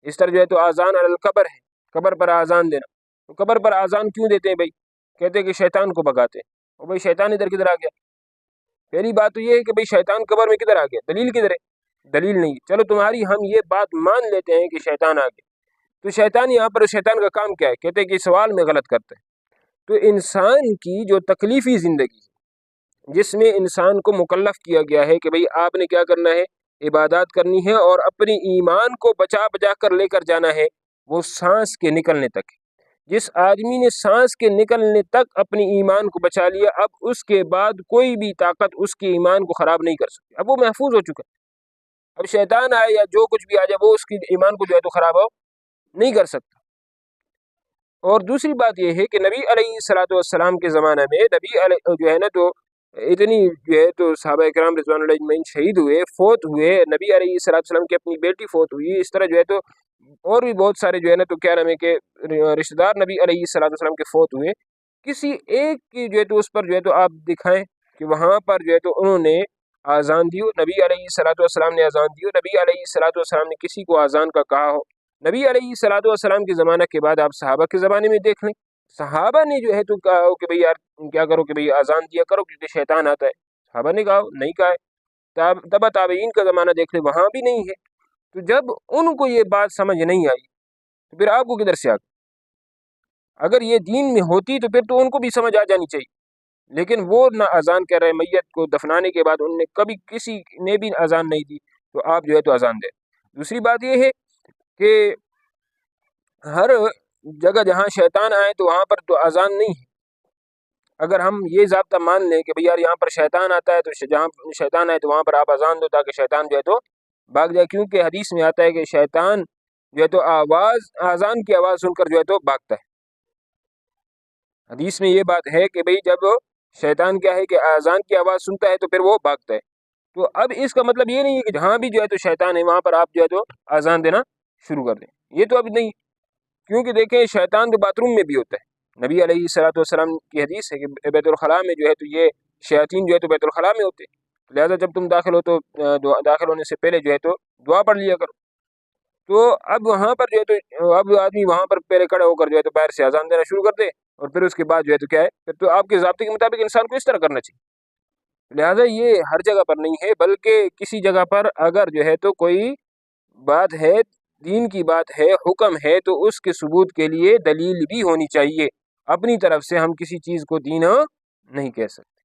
اس طرح جو ہے تو آزان علی القبر ہے، قبر پر آزان دینا. تو قبر پر آزان کیوں دیتے ہیں بھائی؟ کہتے ہیں کہ شیطان کو بھگاتے ہیں. اور بھائی شیطان ادھر کدھر آ گیا؟ پہلی بات تو یہ ہے کہ بھائی شیطان قبر میں کدھر آ گیا؟ دلیل کدھر ہے؟ دلیل نہیں. چلو تمہاری ہم یہ بات مان لیتے ہیں کہ شیطان آ گیا. تو شیطان یہاں پر شیطان کا کام کیا ہے؟ کہتے ہیں کہ سوال میں غلط کرتے ہیں. تو انسان کی جو تکلیفی زندگی ہے جس میں انسان کو مکلف کیا گیا ہے کہ بھئی آپ نے کیا کرنا ہے؟ عبادات کرنی ہے اور اپنی ایمان کو بچا بچا کر لے کر جانا ہے، وہ سانس کے نکلنے تک. جس آدمی نے سانس کے نکلنے تک اپنی ایمان کو بچا لیا، اب اس کے بعد کوئی بھی طاقت اس کے ایمان کو خراب نہیں کر سکتی. اب وہ محفوظ ہو چکا. اب شیطان آئے یا جو کچھ بھی آ جائے وہ اس کی ایمان کو جو ہے تو خراب ہو نہیں کر سکتا. اور دوسری بات یہ ہے کہ نبی علیہ الصلوۃ والسلام کے زمانہ میں نبی علیہ جو ہے نا تو اتنی جو ہے تو صحابہ کرام رضوان اللہ اجمعین شہید ہوئے، فوت ہوئے. نبی علیہ الصلوۃ والسلام کی اپنی بیٹی فوت ہوئی. اس طرح جو ہے تو اور بھی بہت سارے جو ہے نا تو کیا نام ہے کہ رشتہ دار نبی علیہ الصلوۃ والسلام کے فوت ہوئے. کسی ایک کی جو ہے تو اس پر جو ہے تو آپ دکھائیں کہ وہاں پر جو ہے تو انہوں نے آزان دی ہو، نبی علیہ الصلوۃ والسلام نے آزان دی ہو، نبی علیہ الصلوۃ والسلام نے کسی کو آزان کا کہا ہو. نبی علیہ الصلوۃ والسلام کے زمانہ کے بعد آپ صحابہ کے زمانے میں دیکھ لیں، صحابہ نے جو ہے تو کہا ہو کہ بھئی یار کیا کرو کہ بھئی آزان دیا کرو کیونکہ شیطان آتا ہے. صحابہ نے کہا ہو؟ نہیں کہا ہے. تبع تابعین کا زمانہ دیکھ لیں، وہاں بھی نہیں ہے. تو جب ان کو یہ بات سمجھ نہیں آئی تو پھر آپ کو کدھر سے آ گئی؟ اگر یہ دین میں ہوتی تو پھر تو ان کو بھی سمجھ آ جانی چاہیے. لیکن وہ نہ اذان کہہ رہے، میت کو دفنانے کے بعد ان نے کبھی کسی نے بھی اذان نہیں دی، تو آپ جو ہے تو اذان دیں. دوسری بات یہ ہے کہ ہر جگہ جہاں شیطان آئے تو وہاں پر تو اذان نہیں ہے. اگر ہم یہ ضابطہ مان لیں کہ بھئی یار یہاں پر شیطان آتا ہے تو جہاں شیطان آئے تو وہاں پر آپ اذان دو تاکہ شیطان جو ہے تو بھاگ جائے، کیونکہ حدیث میں آتا ہے کہ شیطان جو ہے تو اذان کی آواز سن کر جو ہے تو بھاگتا ہے. حدیث میں یہ بات ہے کہ بھئی جب شیطان کیا ہے کہ اذان کی آواز سنتا ہے تو پھر وہ بھاگتا ہے. تو اب اس کا مطلب یہ نہیں ہے کہ جہاں بھی جو ہے تو شیطان ہے وہاں پر آپ جو ہے تو اذان دینا شروع کر دیں. یہ تو اب نہیں، کیونکہ دیکھیں شیطان تو باتھ روم میں بھی ہوتا ہے. نبی علیہ الصلوۃ والسلام کی حدیث ہے کہ بیت الخلاء میں جو ہے تو یہ شیاطین جو ہے تو بیت الخلاء میں ہوتے ہیں. لہذا جب تم داخل ہو تو داخل ہونے سے پہلے جو ہے تو دعا پڑھ لیا کرو. تو اب وہاں پر جو ہے تو اب آدمی وہاں پر پہلے کھڑے ہو کر جو ہے تو باہر سے اذان دینا شروع کر دے اور پھر اس کے بعد جو ہے تو کیا ہے، پھر تو آپ کے ضابطے کے مطابق انسان کو اس طرح کرنا چاہیے. لہذا یہ ہر جگہ پر نہیں ہے، بلکہ کسی جگہ پر اگر جو ہے تو کوئی بات ہے، دین کی بات ہے، حکم ہے، تو اس کے ثبوت کے لیے دلیل بھی ہونی چاہیے. اپنی طرف سے ہم کسی چیز کو دین نہیں کہہ سکتے.